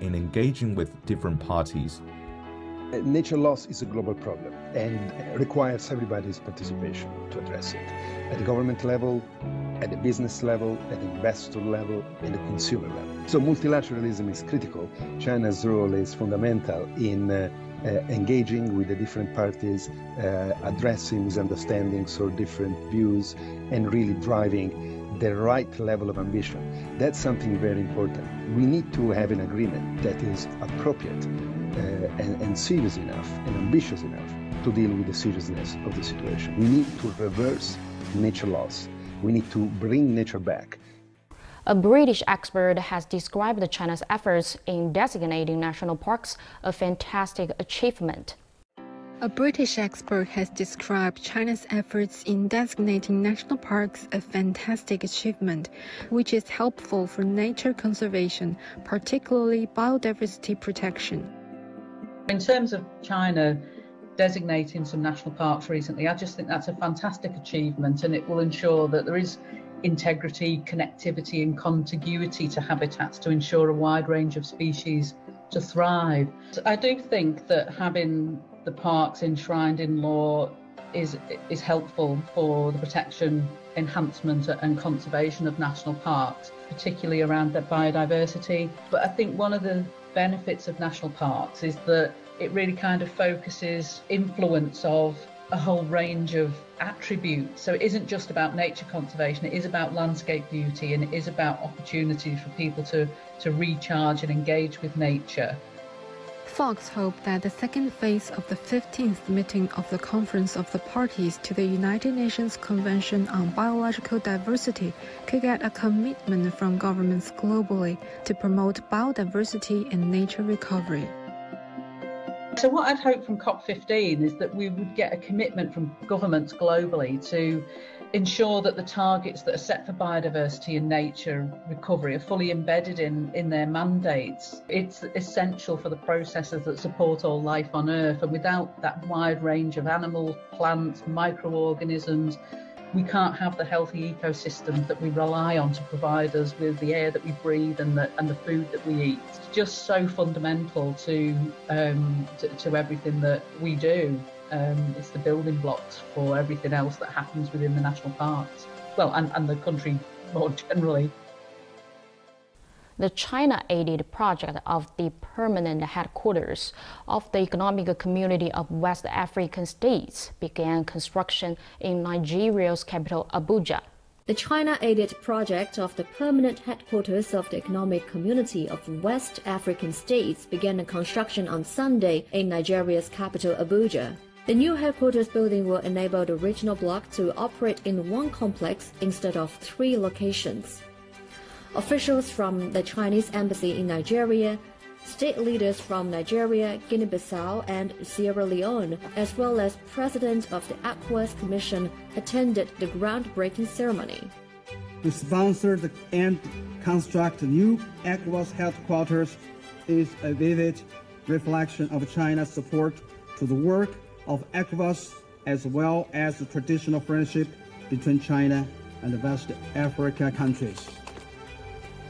in engaging with different parties? Nature loss is a global problem and requires everybody's participation to address it. At the government level, at the business level, at the investor level, and the consumer level. So multilateralism is critical. China's role is fundamental in engaging with the different parties, addressing misunderstandings or different views, and really driving the right level of ambition. That's something very important. We need to have an agreement that is appropriate and serious enough and ambitious enough to deal with the seriousness of the situation. We need to reverse nature loss. We need to bring nature back. A British expert has described China's efforts in designating national parks a fantastic achievement. A British expert has described China's efforts in designating national parks a fantastic achievement, which is helpful for nature conservation, particularly biodiversity protection. In terms of China designating some national parks recently, I just think that's a fantastic achievement, and it will ensure that there is integrity, connectivity and contiguity to habitats to ensure a wide range of species to thrive. I do think that having the parks enshrined in law is helpful for the protection, enhancement and conservation of national parks, particularly around the biodiversity. But I think one of the benefits of national parks is that it really kind of focuses influence of a whole range of attributes. So it isn't just about nature conservation, it is about landscape beauty, and it is about opportunities for people to recharge and engage with nature. Fox hoped that the second phase of the 15th meeting of the Conference of the Parties to the United Nations Convention on Biological Diversity could get a commitment from governments globally to promote biodiversity and nature recovery. So what I'd hope from COP15 is that we would get a commitment from governments globally to ensure that the targets that are set for biodiversity and nature recovery are fully embedded in their mandates. It's essential for the processes that support all life on Earth, and without that wide range of animals, plants, microorganisms, we can't have the healthy ecosystems that we rely on to provide us with the air that we breathe and the food that we eat. It's just so fundamental to everything that we do. It's the building blocks for everything else that happens within the national parks, well, and the country more generally. The China-aided project of the permanent headquarters of the Economic Community of West African States began construction in Nigeria's capital, Abuja. The China-aided project of the permanent headquarters of the Economic Community of West African States began construction on Sunday in Nigeria's capital, Abuja. The new headquarters building will enable the regional bloc to operate in one complex instead of 3 locations. Officials from the Chinese embassy in Nigeria, state leaders from Nigeria, Guinea-Bissau, and Sierra Leone, as well as President of the ECOWAS Commission, attended the groundbreaking ceremony. To sponsor and construct the new ECOWAS headquarters is a vivid reflection of China's support to the work of ECOWAS, as well as the traditional friendship between China and the West Africa countries.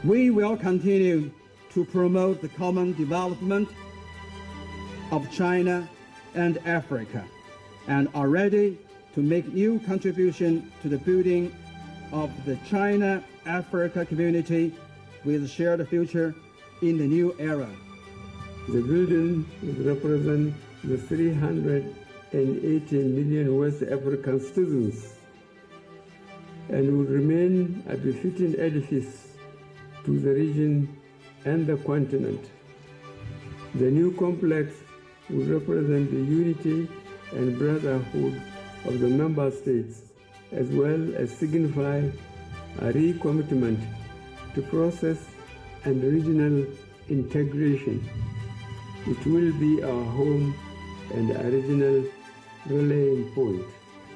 We will continue to promote the common development of China and Africa, and are ready to make new contribution to the building of the China-Africa community with a shared future in the new era. The building will represent the 380 million West African citizens and will remain a befitting edifice to the region and the continent. The new complex will represent the unity and brotherhood of the member states, as well as signify a recommitment to process and regional integration. It will be our home and a regional rallying point.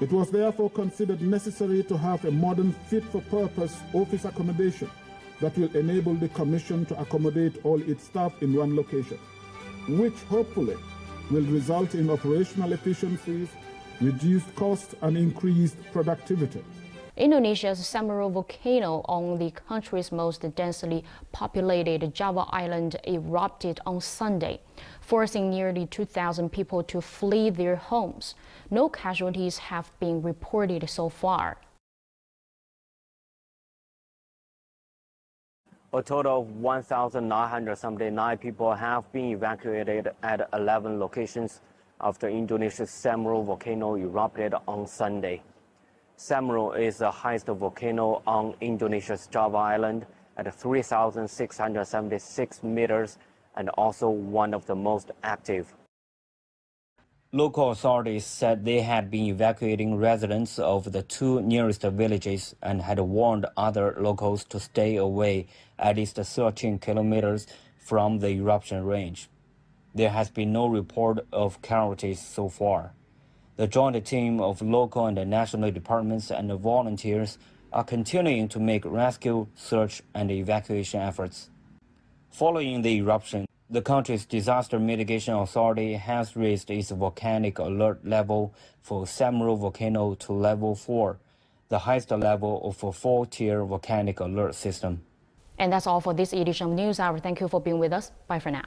It was therefore considered necessary to have a modern, fit-for-purpose office accommodation that will enable the Commission to accommodate all its staff in one location, which hopefully will result in operational efficiencies, reduced cost and increased productivity. Indonesia's Semeru volcano on the country's most densely populated Java island erupted on Sunday, forcing nearly 2,000 people to flee their homes. No casualties have been reported so far. A total of 1,979 people have been evacuated at 11 locations after Indonesia's Semeru volcano erupted on Sunday. Semeru is the highest volcano on Indonesia's Java island at 3,676 meters and also one of the most active. Local authorities said they had been evacuating residents of the two nearest villages and had warned other locals to stay away at least 13 kilometers from the eruption range. There has been no report of casualties so far. The joint team of local and national departments and volunteers are continuing to make rescue, search, and evacuation efforts. Following the eruption, the country's Disaster Mitigation Authority has raised its volcanic alert level for Semeru volcano to level 4, the highest level of a 4-tier volcanic alert system. And that's all for this edition of News Hour. Thank you for being with us. Bye for now.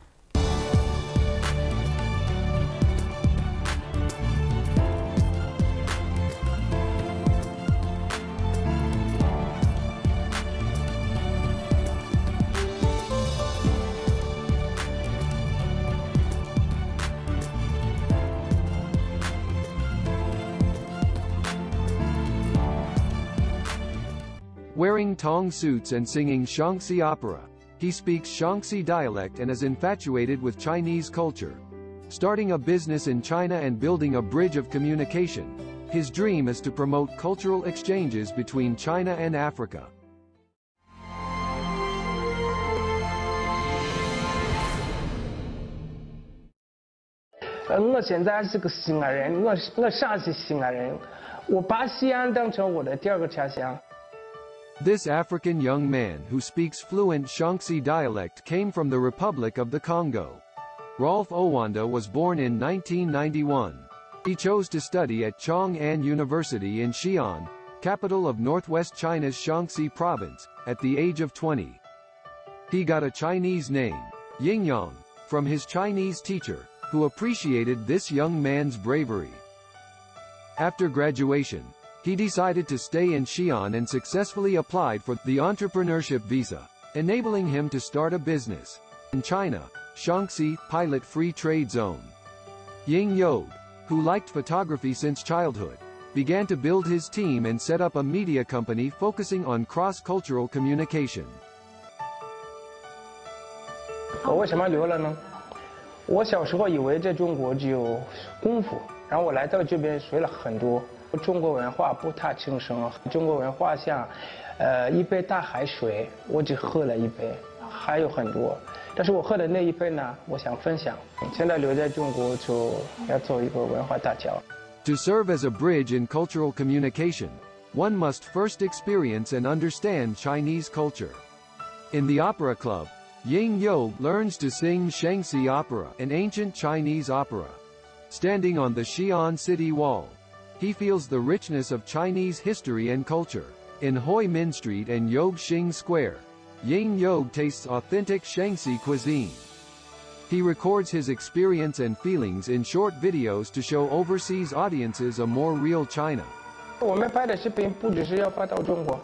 Wearing Tong suits and singing Shaanxi opera, he speaks Shaanxi dialect and is infatuated with Chinese culture. Starting a business in China and building a bridge of communication, his dream is to promote cultural exchanges between China and Africa. This African young man who speaks fluent Shaanxi dialect came from the Republic of the Congo. Rolf Owanda was born in 1991. He chose to study at Chong'an University in Xi'an, capital of northwest China's Shaanxi province, at the age of 20. He got a Chinese name, Yingyang, from his Chinese teacher, who appreciated this young man's bravery. After graduation, he decided to stay in Xi'an and successfully applied for the entrepreneurship visa, enabling him to start a business in China, Shaanxi Pilot Free Trade Zone. Ying Yog, who liked photography since childhood, began to build his team and set up a media company focusing on cross-cultural communication. 我为什么留了呢？我小时候以为在中国只有功夫，然后我来到这边学了很多。中国文化不太轻松，中国文化像，一杯大海水，我只喝了一杯，还有很多。但是我喝的那一杯呢，我想分享。现在留在中国就要做一个文化大桥。To serve as a bridge in cultural communication, one must first experience and understand Chinese culture. In the opera club, Ying Yo learns to sing Shaanxi opera, an ancient Chinese opera. Standing on the Xi'an city wall, he feels the richness of Chinese history and culture. In Hoi Min Street and Yog Xing Square, Ying Yog tastes authentic Shaanxi cuisine. He records his experience and feelings in short videos to show overseas audiences a more real China. 我们拍的视频不只是要发到中国，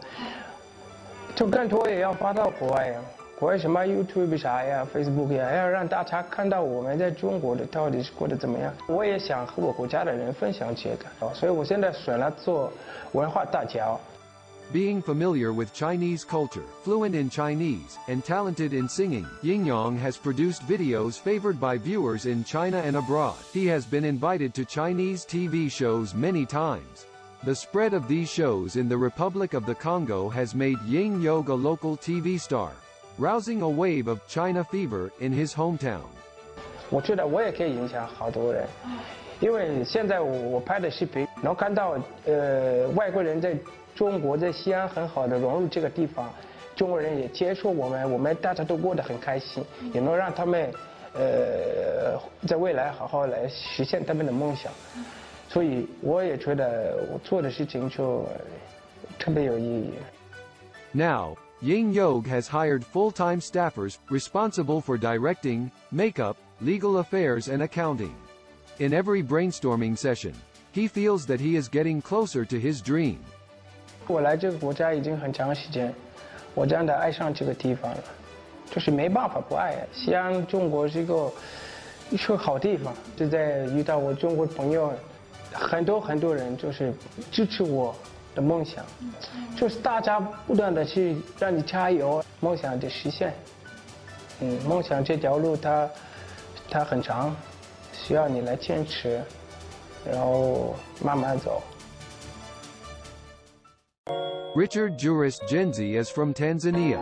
就更多也要发到国外呀。国外什么 YouTube 啥呀 ，Facebook 呀，要让大家看到我们在中国的到底是过得怎么样。我也想和我国家的人分享这个，所以我现在选了做文化大桥。Being familiar with Chinese culture, fluent in Chinese, and talented in singing, Yingyang has produced videos favored by viewers in China and abroad. He has been invited to Chinese TV shows many times. The spread of these shows in the Republic of the Congo has made Ying Yog a local TV star, rousing a wave of China fever in his hometown. 我觉得我也可以影响好多人，因为现在我拍的视频能看到外国人在中国在西安很好的融入这个地方，中国人也接受我们大家都过得很开心，也能让他们在未来好好来实现他们的梦想，所以我也觉得我做的事情就特别有意义。 Now, Ying Yog has hired full-time staffers responsible for directing, makeup, legal affairs and accounting. In every brainstorming session, he feels that he is getting closer to his dream. 我来这个国家已经很长时间，我真的爱上这个地方了，就是没办法不爱。西安，中国是一个好地方。就在遇到我中国朋友，很多人就是支持我的梦想，就是大家不断的去让你加油，梦想得实现。梦想这条路它很长，需要你来坚持，然后慢慢走。 Richard Juris Genzi is from Tanzania.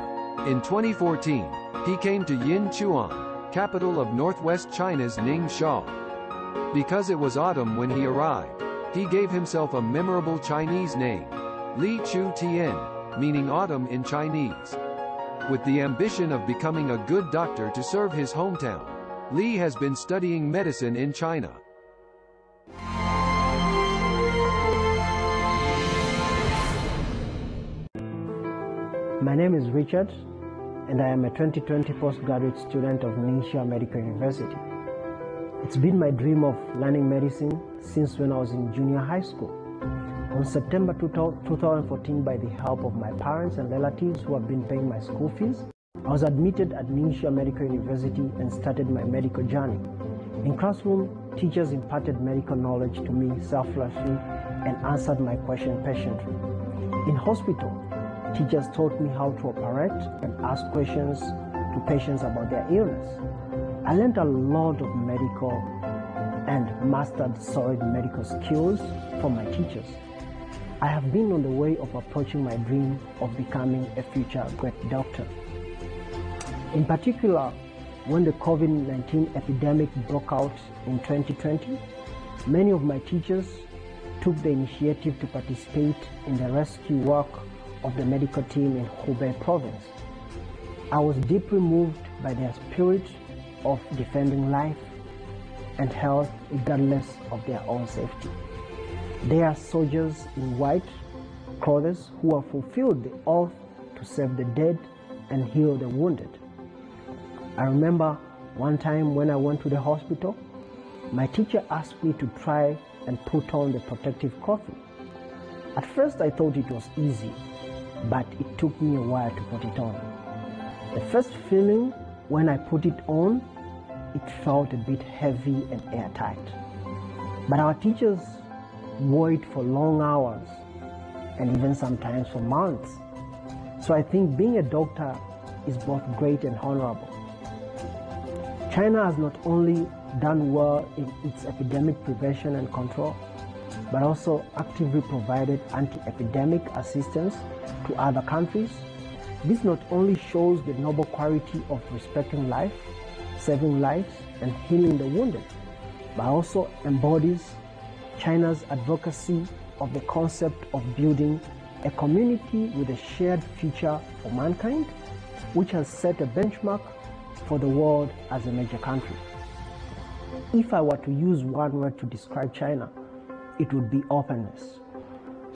In 2014, he came to Yinchuan, capital of northwest China's Ningxia. Because it was autumn when he arrived, he gave himself a memorable Chinese name, Li Chu Tian, meaning autumn in Chinese. With the ambition of becoming a good doctor to serve his hometown, Li has been studying medicine in China. My name is Richard, and I am a 2020 postgraduate student of Ningxia Medical University. It's been my dream of learning medicine since when I was in junior high school. On September 2014, by the help of my parents and relatives who have been paying my school fees, I was admitted at Ningxia Medical University and started my medical journey. In classroom, teachers imparted medical knowledge to me selflessly and answered my question patiently. In hospital, teachers taught me how to operate and ask questions to patients about their illness. I learned a lot of medical and mastered solid medical skills from my teachers. I have been on the way of approaching my dream of becoming a future great doctor. In particular, when the COVID-19 epidemic broke out in 2020, many of my teachers took the initiative to participate in the rescue work of the medical team in Hubei province. I was deeply moved by their spirit of defending life and health regardless of their own safety. They are soldiers in white clothes who have fulfilled the oath to save the dead and heal the wounded. I remember one time when I went to the hospital, my teacher asked me to try and put on the protective clothing. At first I thought it was easy, but it took me a while to put it on. The first feeling when I put it on, it felt a bit heavy and airtight. But our teachers wore it for long hours and even sometimes for months. So I think being a doctor is both great and honorable. China has not only done well in its epidemic prevention and control, but also actively provided anti-epidemic assistance to other countries. This not only shows the noble quality of respecting life, saving lives, and healing the wounded, but also embodies China's advocacy of the concept of building a community with a shared future for mankind, which has set a benchmark for the world as a major country. If I were to use one word to describe China, it would be openness.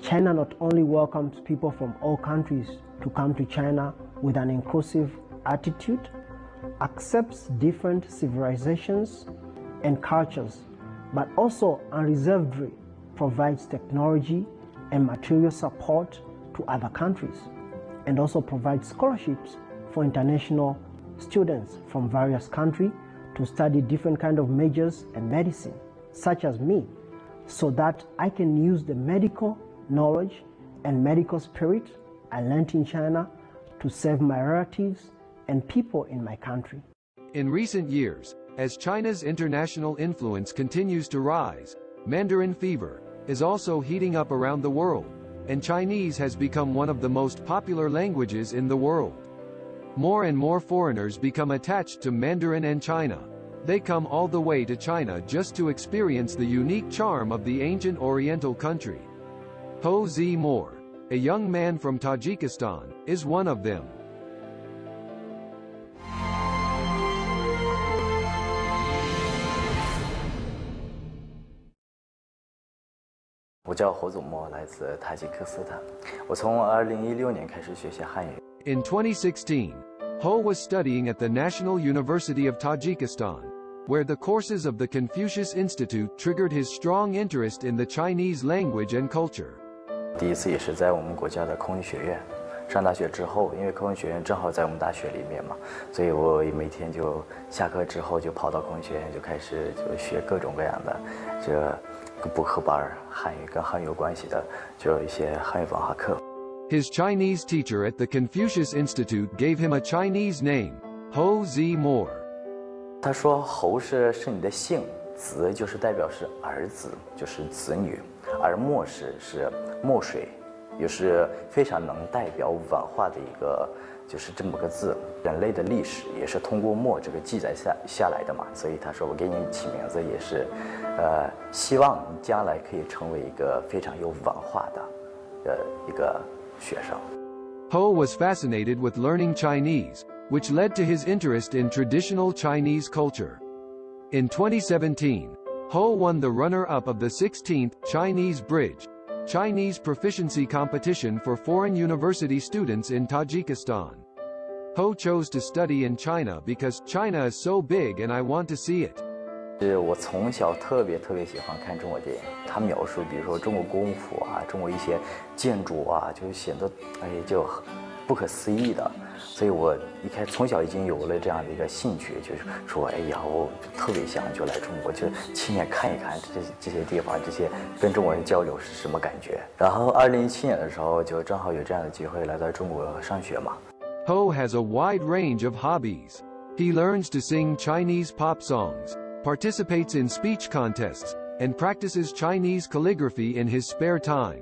China not only welcomes people from all countries to come to China with an inclusive attitude, accepts different civilizations and cultures, but also unreservedly provides technology and material support to other countries, and also provides scholarships for international students from various countries to study different kinds of majors and medicine, such as me, so that I can use the medical knowledge and medical spirit I learned in China to save my relatives and people in my country. In recent years, as China's international influence continues to rise, Mandarin fever is also heating up around the world, and Chinese has become one of the most popular languages in the world. More and more foreigners become attached to Mandarin and China. They come all the way to China just to experience the unique charm of the ancient Oriental country. Ho Zi Moore, a young man from Tajikistan, is one of them. 我叫侯祖墨，来自塔吉克斯坦。我从2016年开始学习汉语。In 2016, Ho was studying at the National University of Tajikistan, where the courses of the Confucius Institute triggered his strong interest in the Chinese language and culture. 第一次也是在我们国家的空运学院。上大学之后，因为空运学院正好在我们大学里面嘛，所以我每天就下课之后就跑到空运学院，就开始就学各种各样的这补课班，汉语跟汉语有关系的，就有一些汉语文化课。His Chinese teacher at the Confucius Institute gave him a Chinese name, Ho Zi Mo. 他说侯是你的姓，子就是代表是儿子，就是子女，而墨是墨水。也是非常能代表文化的一个，就是这么个字。人类的历史也是通过墨这个记载下来的嘛，所以他说我给你起名字也是，希望你将来可以成为一个非常有文化的一个学生。Ho was fascinated with learning Chinese, which led to his interest in traditional Chinese culture. In 2017, Ho won the runner-up of the 16th Chinese Bridge Chinese Proficiency Competition for foreign university students in Tajikistan. Ho chose to study in China because China is so big and I want to see it. 我从小特别喜欢看中国电影，他描述比如说中国功夫啊，中国一些建筑啊，就显得就不可思议的，所以我从小已经有了这样的一个兴趣，就是说我特别想就来中国，就亲眼看一看这些地方，这些跟中国人交流是什么感觉。然后2017年的时候，就正好有这样的机会来到中国上学嘛。Ho has a wide range of hobbies. He learns to sing Chinese pop songs, participates in speech contests, and practices Chinese calligraphy in his spare time.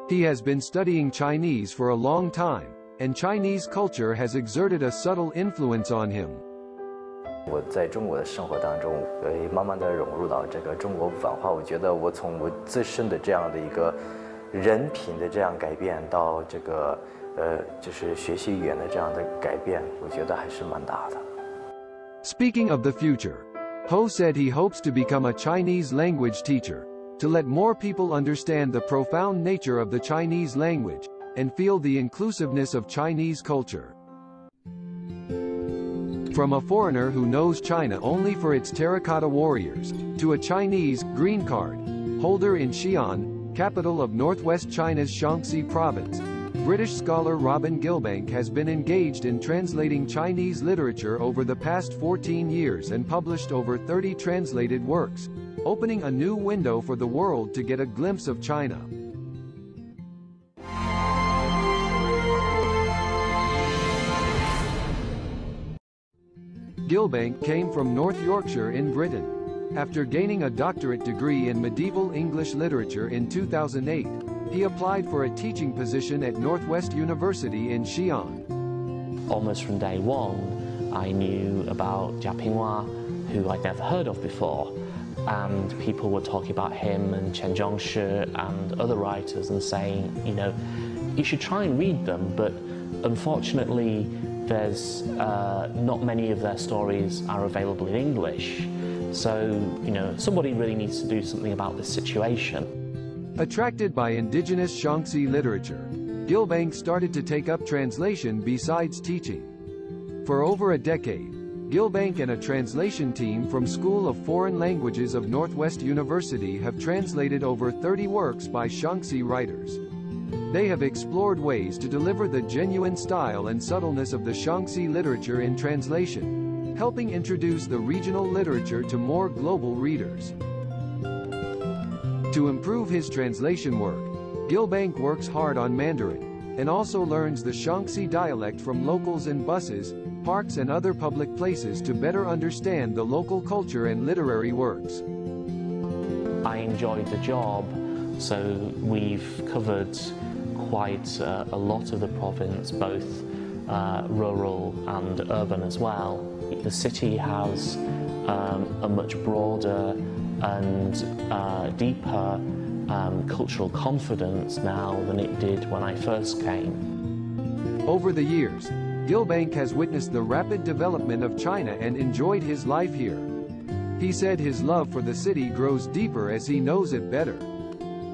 He has been studying Chinese for a long time, and Chinese culture has exerted a subtle influence on him. 我在中国的生活当中，慢慢的融入到这个中国文化。我觉得我从我自身的这样的一个人品的这样改变，到这个就是学习语言的这样的改变，我觉得还是蛮大的。Speaking of the future, Ho said he hopes to become a Chinese language teacher, to let more people understand the profound nature of the Chinese language, and feel the inclusiveness of Chinese culture. From a foreigner who knows China only for its terracotta warriors, to a Chinese green card holder in Xi'an, capital of northwest China's Shaanxi province, British scholar Robin Gilbank has been engaged in translating Chinese literature over the past 14 years and published over 30 translated works, opening a new window for the world to get a glimpse of China. Gilbank came from North Yorkshire in Britain. After gaining a doctorate degree in medieval English literature in 2008, he applied for a teaching position at Northwest University in Xi'an. Almost from day one, I knew about Jia Pinghua, who I'd never heard of before, and people were talking about him and Chen Zhongshi and other writers and saying, you should try and read them, but unfortunately there's not many of their stories are available in English. So, somebody really needs to do something about this situation. Attracted by indigenous Shaanxi literature, Gilbank started to take up translation besides teaching. For over a decade, Gilbank and a translation team from School of Foreign Languages of Northwest University have translated over 30 works by Shaanxi writers. They have explored ways to deliver the genuine style and subtleness of the Shaanxi literature in translation, helping introduce the regional literature to more global readers. To improve his translation work, Gilbank works hard on Mandarin, and also learns the Shaanxi dialect from locals in buses, parks and other public places to better understand the local culture and literary works. I enjoyed the job, so we've covered quite a lot of the province, both rural and urban as well. The city has a much broader and deeper cultural confidence now than it did when I first came. Over the years, Gilbank has witnessed the rapid development of China and enjoyed his life here. He said his love for the city grows deeper as he knows it better.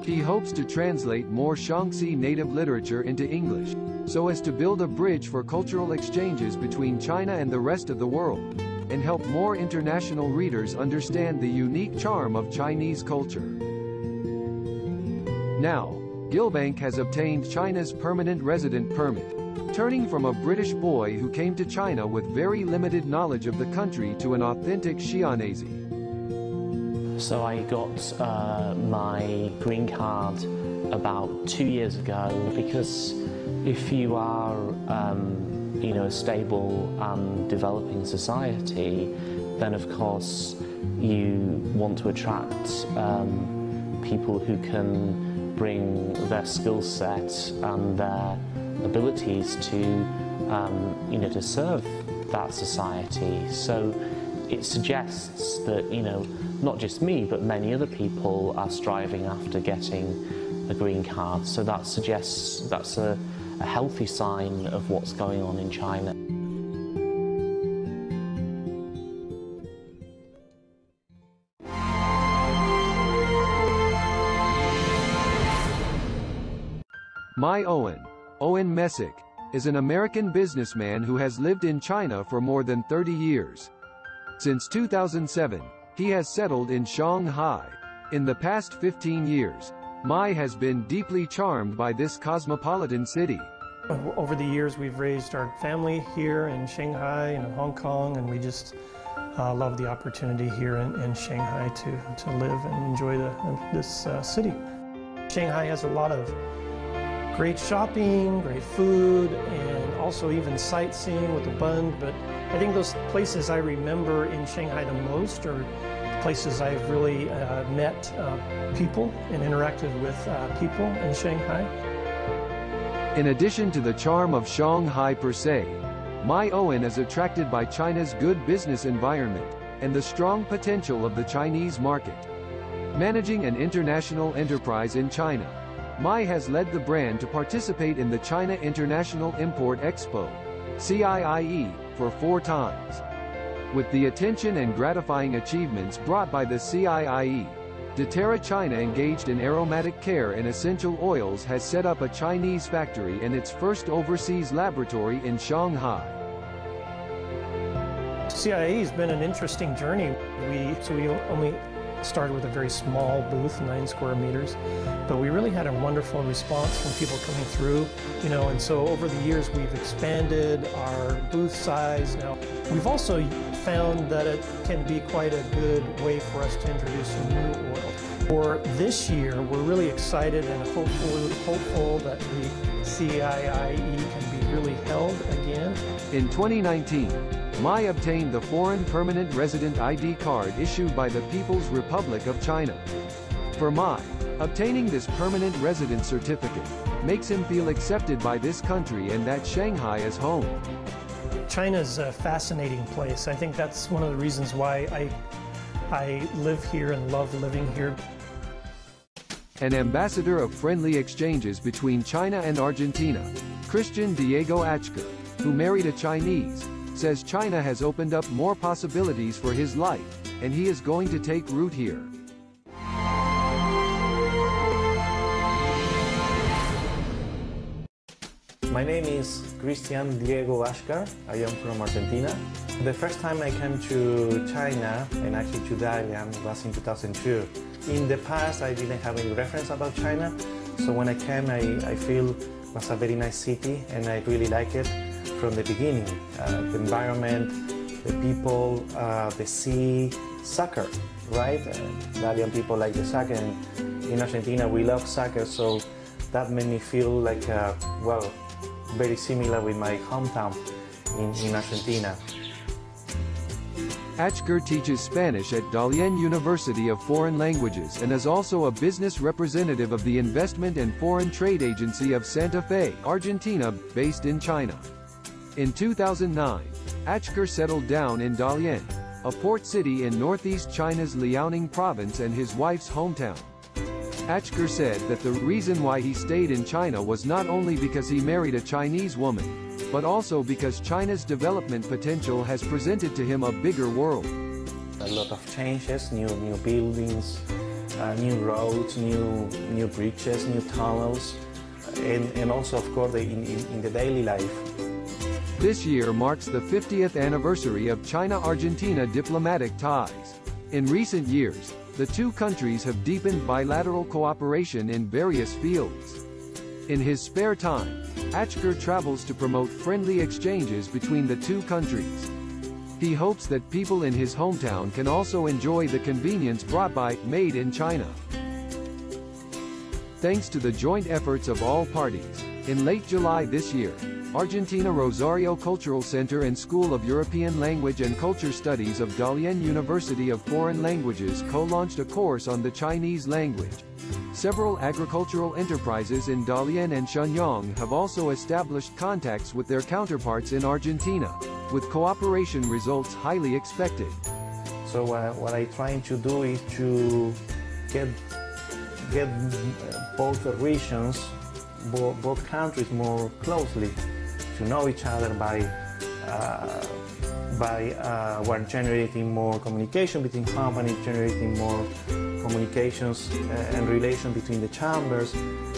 He hopes to translate more Shaanxi native literature into English, so as to build a bridge for cultural exchanges between China and the rest of the world, and help more international readers understand the unique charm of Chinese culture. Now, Gilbank has obtained China's permanent resident permit, turning from a British boy who came to China with very limited knowledge of the country to an authentic Xi'anese. So I got my green card about 2 years ago, because if you are a stable and developing society, then of course you want to attract people who can bring their skill set and their abilities to to serve that society. So it suggests that not just me, but many other people are striving after getting a green card. So that suggests that's a healthy sign of what's going on in China. Owen Messick, is an American businessman who has lived in China for more than 30 years. Since 2007, he has settled in Shanghai. In the past 15 years, Mai has been deeply charmed by this cosmopolitan city. Over the years, we've raised our family here in Shanghai and in Hong Kong, and we just love the opportunity here in Shanghai to live and enjoy this city. Shanghai has a lot of great shopping, great food, and also even sightseeing with the Bund, but I think those places I remember in Shanghai the most are places I've really met people and interacted with people in Shanghai. In addition to the charm of Shanghai per se, Mai Owen is attracted by China's good business environment and the strong potential of the Chinese market. Managing an international enterprise in China, Mai has led the brand to participate in the China International Import Expo, CIIE, for 4 times. With the attention and gratifying achievements brought by the CIIE, doTERRA China, engaged in aromatic care and essential oils, has set up a Chinese factory and its first overseas laboratory in Shanghai. CIIE has been an interesting journey. We only started with a very small booth, 9 square meters, but we really had a wonderful response from people coming through, and so over the years we've expanded our booth size. Now, we've also found that it can be quite a good way for us to introduce a new oil. For this year, we're really excited and hopeful that the CIIE can be really held again. In 2019, Mai obtained the Foreign Permanent Resident ID card issued by the People's Republic of China. For Mai, obtaining this permanent resident certificate makes him feel accepted by this country and that Shanghai is home. China's a fascinating place. I think that's one of the reasons why I live here and love living here. An ambassador of friendly exchanges between China and Argentina, Christian Diego Achker, who married a Chinese, says China has opened up more possibilities for his life, and he is going to take root here. My name is Christian Diego Achker. I am from Argentina. The first time I came to China, and actually to Dalian, was in 2002. In the past, I didn't have any reference about China, so when I came, I feel it was a very nice city, and I really like it from the beginning. The environment, the people, the sea, soccer, right? Dalian people like the soccer, and in Argentina we love soccer, so that made me feel like, well, very similar with my hometown in Argentina. Achker teaches Spanish at Dalian University of Foreign Languages and is also a business representative of the Investment and Foreign Trade Agency of Santa Fe, Argentina, based in China. In 2009, Achker settled down in Dalian, a port city in northeast China's Liaoning province and his wife's hometown. Achker said that the reason why he stayed in China was not only because he married a Chinese woman, but also because China's development potential has presented to him a bigger world. A lot of changes, new buildings, new roads, new bridges, new tunnels, and also, of course, in the daily life. This year marks the 50th anniversary of China-Argentina diplomatic ties. In recent years, the two countries have deepened bilateral cooperation in various fields. In his spare time, Achker travels to promote friendly exchanges between the two countries. He hopes that people in his hometown can also enjoy the convenience brought by Made in China. Thanks to the joint efforts of all parties, in late July this year, Argentina Rosario Cultural Center and School of European Language and Culture Studies of Dalian University of Foreign Languages co-launched a course on the Chinese language. Several agricultural enterprises in Dalian and Shenyang have also established contacts with their counterparts in Argentina, with cooperation results highly expected. So what I'm trying to do is to get both regions, both countries more closely to know each other by we're generating more communication between companies, generating more communications and relation between the chambers,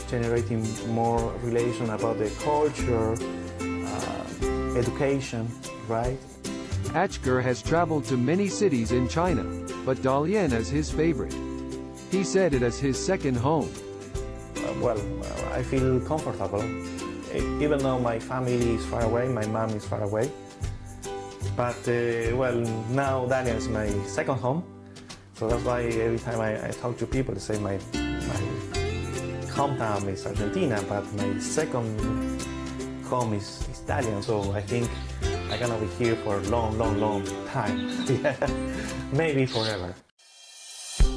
generating more relation about the culture, education, right? Achker has traveled to many cities in China, but Dalian is his favorite. He said it is his second home. I feel comfortable, even though my family is far away, my mom is far away. But now Dalian is my second home, so that's why every time I talk to people, they say my hometown is Argentina, but my second home is Dalian. So I think I'm gonna be here for a long time. Maybe forever.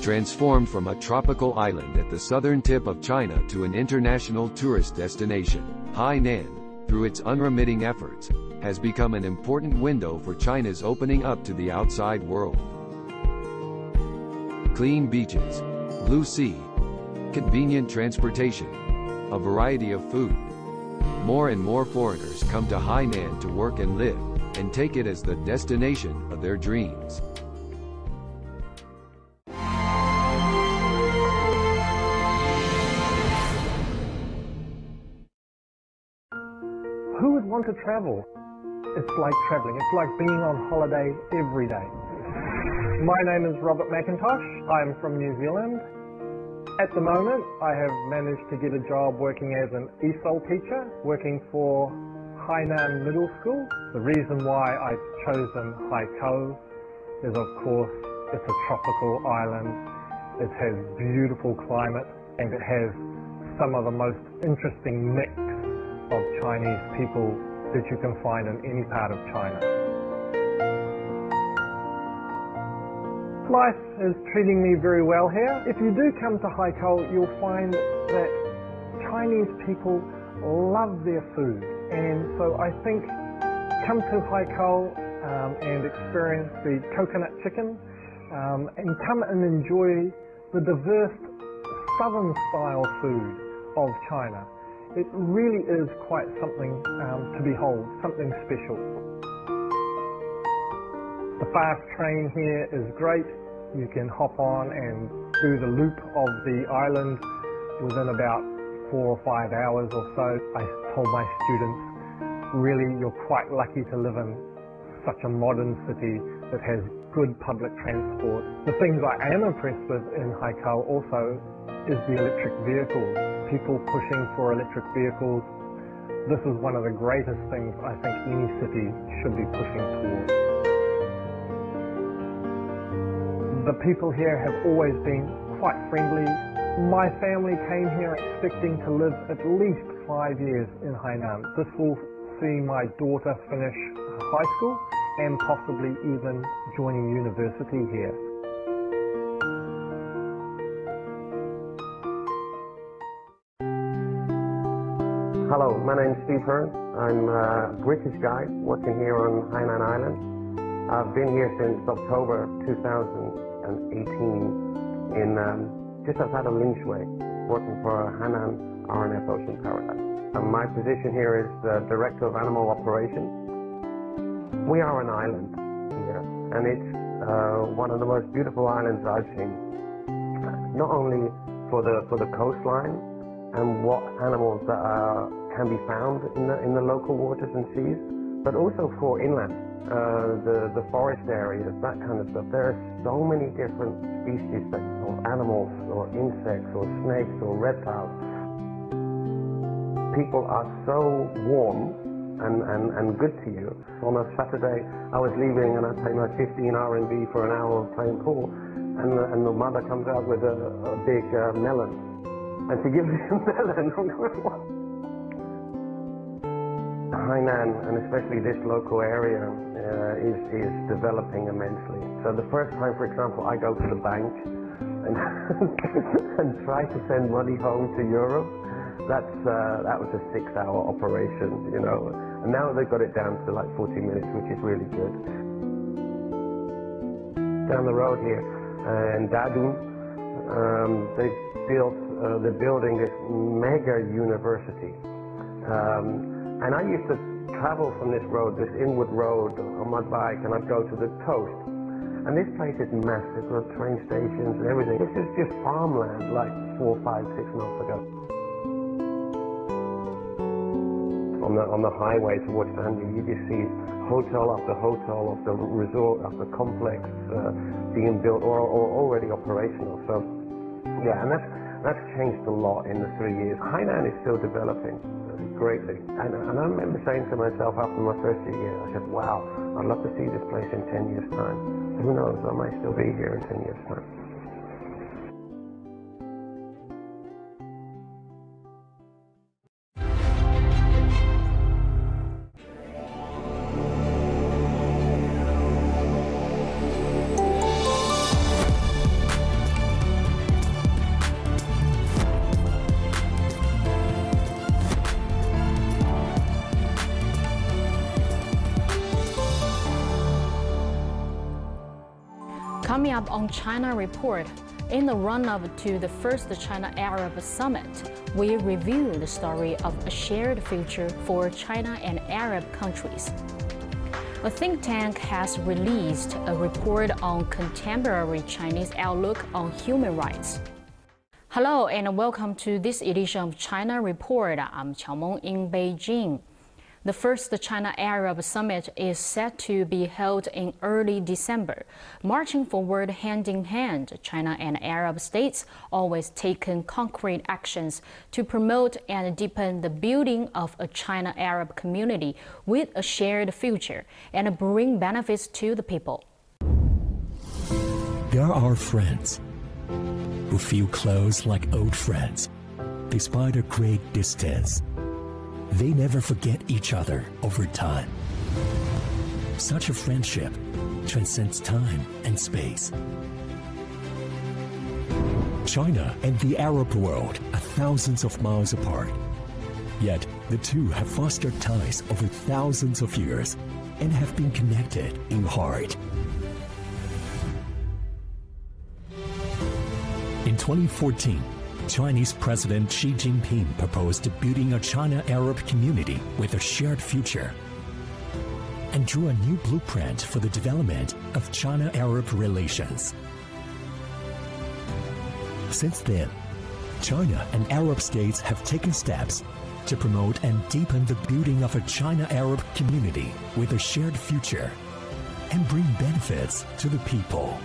Transformed from a tropical island at the southern tip of China to an international tourist destination, Hainan, through its unremitting efforts, has become an important window for China's opening up to the outside world. Clean beaches, blue sea, convenient transportation, a variety of food. More and more foreigners come to Hainan to work and live, and take it as the destination of their dreams. Who would want to travel? It's like traveling. It's like being on holiday every day. My name is Robert McIntosh. I'm from New Zealand. At the moment, I have managed to get a job working as an ESOL teacher, working for Hainan Middle School. The reason why I've chosen Haikou is, of course, it's a tropical island. It has beautiful climate, and it has some of the most interesting mix of Chinese people that you can find in any part of China. Life is treating me very well here. If you do come to Haikou, you'll find that Chinese people love their food, and so I think come to Haikou and experience the coconut chicken, and come and enjoy the diverse southern style food of China. It really is quite something to behold, something special. The fast train here is great. You can hop on and do the loop of the island within about 4 or 5 hours or so. I told my students, really, you're quite lucky to live in such a modern city that has good public transport. The things I am impressed with in Haikou also is the electric vehicles. People pushing for electric vehicles. This is one of the greatest things I think any city should be pushing towards. The people here have always been quite friendly. My family came here expecting to live at least 5 years in Hainan. This will see my daughter finish high school and possibly even joining university here. Hello, my name is Steve Hearn. I'm a British guide working here on Hainan Island. I've been here since October 2018 in just outside of Linshui, working for Hainan RNF Ocean Paradise. My position here is the Director of Animal Operations. We are an island here, and it's one of the most beautiful islands I've seen. not only for the coastline and what animals that can be found in the local waters and seas, but also for inland, the forest areas, that kind of stuff. There are so many different species of animals or insects or snakes or reptiles. People are so warm and good to you. On a Saturday, I was leaving and I paid my 15 RMB for an hour of playing pool, and the mother comes out with a big melon, and she gives me a melon. Hainan, and especially this local area, is developing immensely. So the first time, for example, I go to the bank and try to send money home to Europe, that was a 6-hour operation, you know. And now they've got it down to like 40 minutes, which is really good. Down the road here in Dadun, they're building this mega university. And I used to travel from this road, this inward road on my bike, and I'd go to the coast. And this place is massive, there are train stations and everything. This is just farmland like 4, 5, 6 months ago. On the highway towards Andy, you just see hotel after hotel of the resort, of the complex being built or already operational. So, yeah, and that's changed a lot in the 3 years. Hainan is still developing greatly. And I remember saying to myself after my first year, I said, wow, I'd love to see this place in 10 years' time. Who knows, I might still be here in 10 years' time. Coming up on China Report, in the run-up to the first China-Arab Summit, we review the story of a shared future for China and Arab countries. A think tank has released a report on contemporary Chinese outlook on human rights. Hello and welcome to this edition of China Report. I'm Qiaomeng in Beijing. The first China-Arab Summit is set to be held in early December. Marching forward hand in hand, China and Arab states always taken concrete actions to promote and deepen the building of a China-Arab community with a shared future and bring benefits to the people. There are friends who feel close like old friends, despite a great distance. They never forget each other over time. Such a friendship transcends time and space. China and the Arab world are thousands of miles apart. Yet the two have fostered ties over thousands of years and have been connected in heart. In 2014, Chinese President Xi Jinping proposed building a China-Arab community with a shared future and drew a new blueprint for the development of China-Arab relations. Since then, China and Arab states have taken steps to promote and deepen the building of a China-Arab community with a shared future and bring benefits to the people.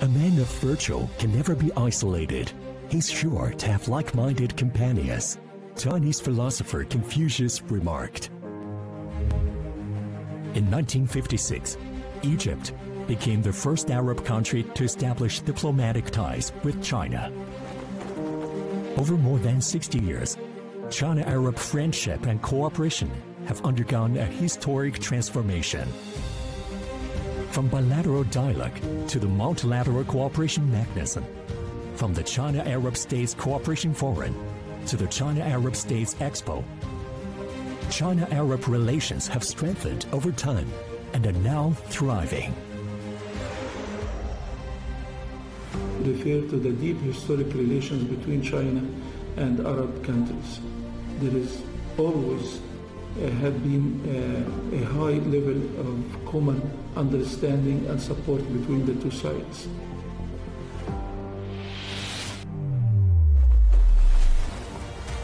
A man of virtue can never be isolated. He's sure to have like-minded companions, Chinese philosopher Confucius remarked. In 1956, Egypt became the first Arab country to establish diplomatic ties with China. Over more than 60 years, China-Arab friendship and cooperation have undergone a historic transformation. From bilateral dialogue to the multilateral cooperation mechanism, from the China-Arab States Cooperation Forum to the China-Arab States Expo, China-Arab relations have strengthened over time and are now thriving. Refer to the deep historic relations between China and Arab countries. There is always had been a high level of common understanding and support between the two sides.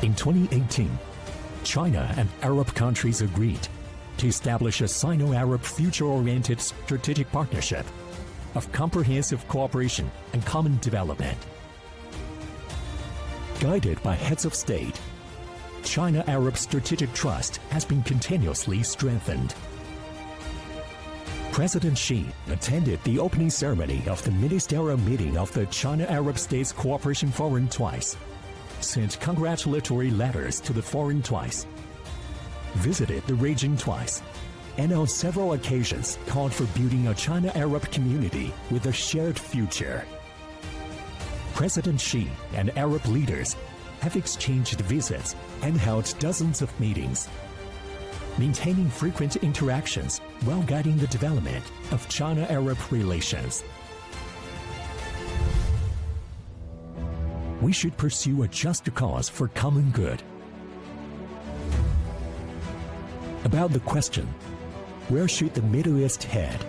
In 2018, China and Arab countries agreed to establish a Sino-Arab future-oriented strategic partnership of comprehensive cooperation and common development. Guided by heads of state, China-Arab Strategic Trust has been continuously strengthened. President Xi attended the opening ceremony of the ministerial meeting of the China-Arab States Cooperation Forum twice, sent congratulatory letters to the forum twice, visited the region twice, and on several occasions called for building a China-Arab community with a shared future. President Xi and Arab leaders have exchanged visits and held dozens of meetings, maintaining frequent interactions while guiding the development of China-Arab relations. We should pursue a just cause for common good. About the question, where should the Middle East head?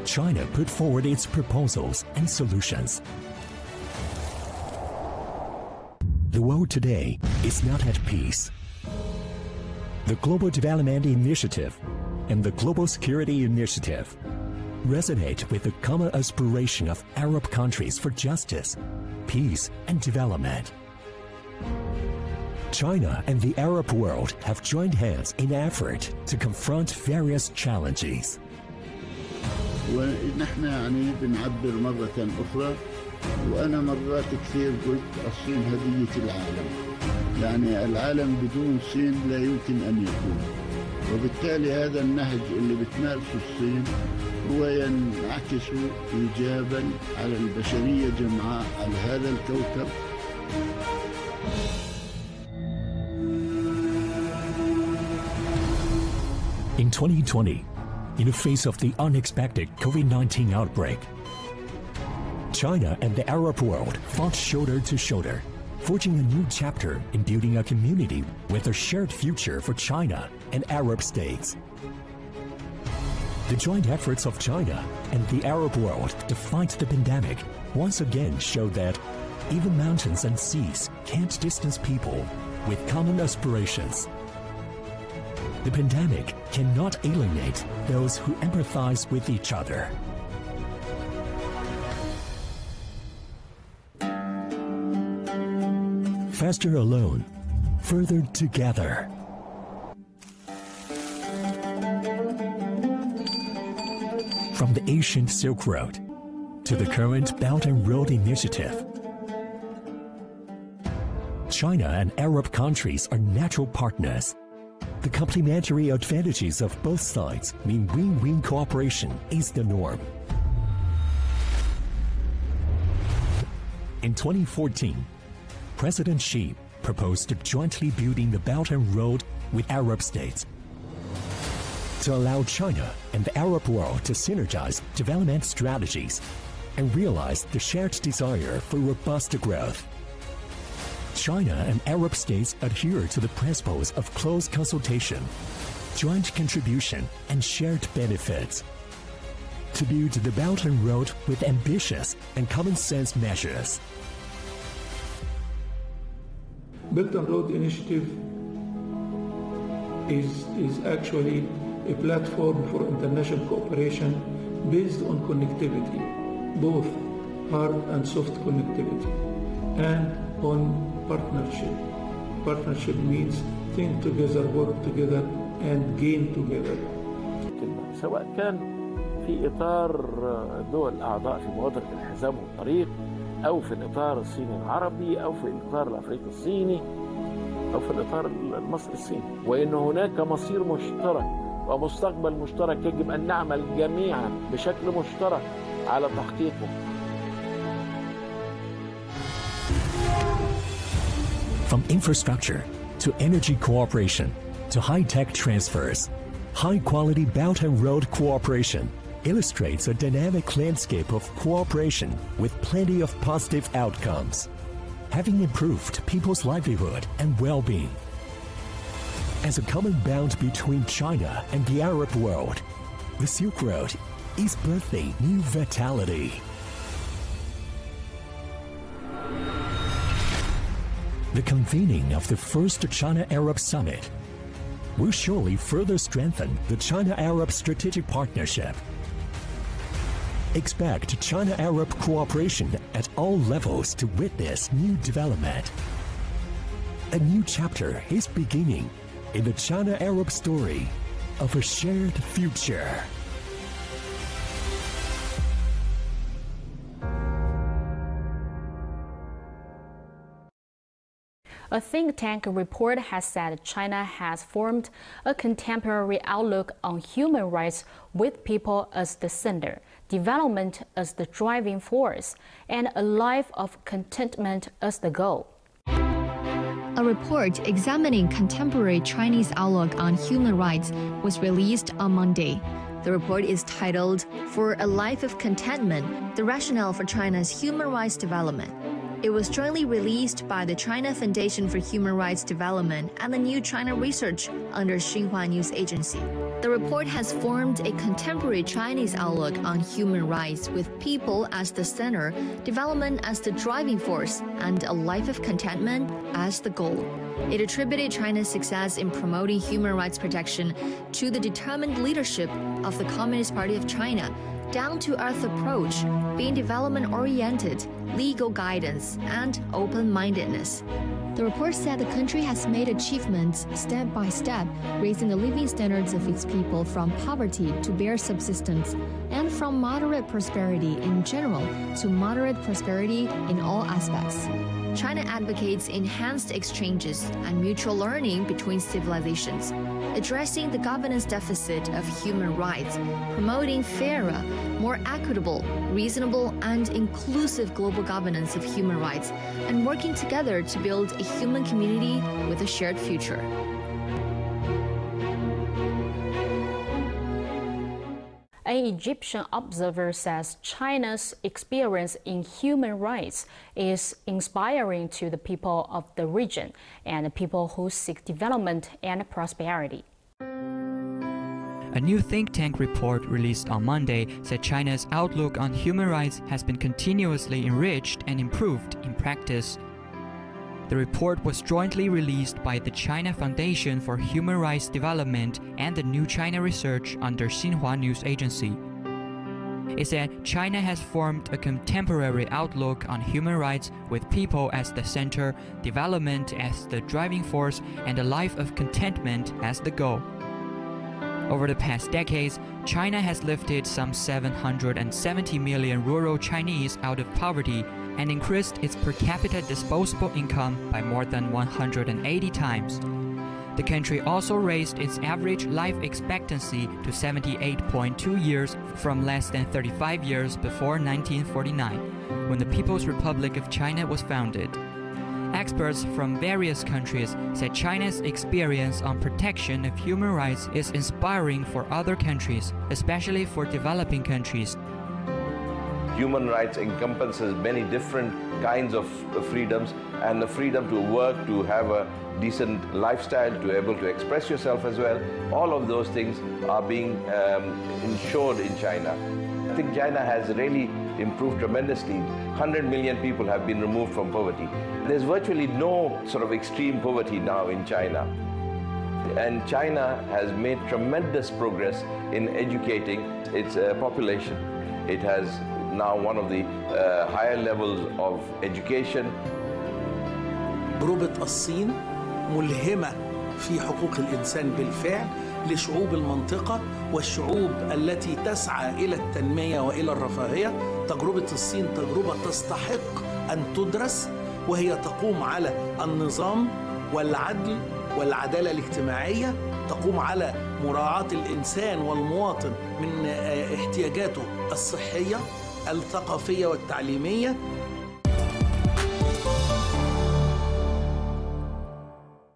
China put forward its proposals and solutions. The world today is not at peace. The Global Development Initiative and the Global Security Initiative resonate with the common aspiration of Arab countries for justice, peace, and development. China and the Arab world have joined hands in effort to confront various challenges. ونحن يعني بنعبر مرة أخرى، وأنا مرات كثير قلت الصين هدية العالم، يعني العالم بدون صين لا يمكن أن يكون، وبالتالي هذا النهج اللي بتمارسه الصين هو ينعكس إيجابا على البشرية جمعاء على هذا الكوكب. In 2020, in the face of the unexpected COVID-19 outbreak, China and the Arab world fought shoulder to shoulder, forging a new chapter in building a community with a shared future for China and Arab states. The joint efforts of China and the Arab world to fight the pandemic once again showed that even mountains and seas can't distance people with common aspirations. The pandemic cannot alienate those who empathize with each other. Faster alone, further together. From the ancient Silk Road to the current Belt and Road Initiative, China and Arab countries are natural partners. The complementary advantages of both sides mean win-win cooperation is the norm. In 2014, President Xi proposed jointly building the Belt and Road with Arab states to allow China and the Arab world to synergize development strategies and realize the shared desire for robust growth. China and Arab states adhere to the principles of close consultation, joint contribution, and shared benefits to build the Belt and Road with ambitious and common sense measures. Belt and Road Initiative is actually a platform for international cooperation based on connectivity, both hard and soft connectivity, and on partnership. Partnership means think together, work together, and gain together. سواء كان في إطار دول أعضاء في مبادرة الحزام والطريق، أو في الإطار الصيني العربي، أو في الإطار الأفريقي الصيني، أو في الإطار المصري الصيني، وإن هناك مصير مشترك ومستقبل مشترك يجب أن نعمل جميعا بشكل مشترك على تحقيقه. From infrastructure to energy cooperation to high-tech transfers, high-quality Belt and Road cooperation illustrates a dynamic landscape of cooperation with plenty of positive outcomes, having improved people's livelihood and well-being. As a common bond between China and the Arab world, the Silk Road is birthing new vitality. The convening of the first China-Arab Summit will surely further strengthen the China-Arab strategic partnership. Expect China-Arab cooperation at all levels to witness new development. A new chapter is beginning in the China-Arab story of a shared future. A think tank report has said China has formed a contemporary outlook on human rights with people as the center, development as the driving force, and a life of contentment as the goal. A report examining contemporary Chinese outlook on human rights was released on Monday. The report is titled, "For a Life of Contentment, the Rationale for China's Human Rights Development." It was jointly released by the China Foundation for Human Rights Development and the New China Research under Xinhua News Agency. The report has formed a contemporary Chinese outlook on human rights with people as the center, development as the driving force, and a life of contentment as the goal. It attributed China's success in promoting human rights protection to the determined leadership of the Communist Party of China, down-to-earth approach, being development-oriented, legal guidance, and open-mindedness. The report said the country has made achievements step by step, raising the living standards of its people from poverty to bare subsistence, and from moderate prosperity in general to moderate prosperity in all aspects. China advocates enhanced exchanges and mutual learning between civilizations, addressing the governance deficit of human rights, promoting fairer, more equitable, reasonable, and inclusive global governance of human rights, and working together to build a human community with a shared future. An Egyptian observer says China's experience in human rights is inspiring to the people of the region and the people who seek development and prosperity. A new think tank report released on Monday said China's outlook on human rights has been continuously enriched and improved in practice. The report was jointly released by the China Foundation for Human Rights Development and the New China Research under Xinhua News Agency. It said China has formed a contemporary outlook on human rights with people as the center, development as the driving force, and a life of contentment as the goal. Over the past decades, China has lifted some 770 million rural Chinese out of poverty and increased its per capita disposable income by more than 180 times. The country also raised its average life expectancy to 78.2 years from less than 35 years before 1949, when the People's Republic of China was founded. Experts from various countries said China's experience on protection of human rights is inspiring for other countries, especially for developing countries. Human rights encompasses many different kinds of freedoms, and the freedom to work, to have a decent lifestyle, to be able to express yourself as well. All of those things are being ensured in China. I think China has really improved tremendously. 100 million people have been removed from poverty. There's virtually no sort of extreme poverty now in China. And China has made tremendous progress in educating its population. It has now one of the higher levels of education. تجربة الصين ملهمة في حقوق الإنسان بالفعل لشعوب المنطقة والشعوب التي تسعى إلى التنمية وإلى الرفاهية. تجربة الصين تجربة تستحق أن تدرس، وهي تقوم على النظام والعدل والعدالة الاجتماعية، تقوم على مراعاة الإنسان والمواطن من احتياجاته الصحية الثقافية والتعليمية.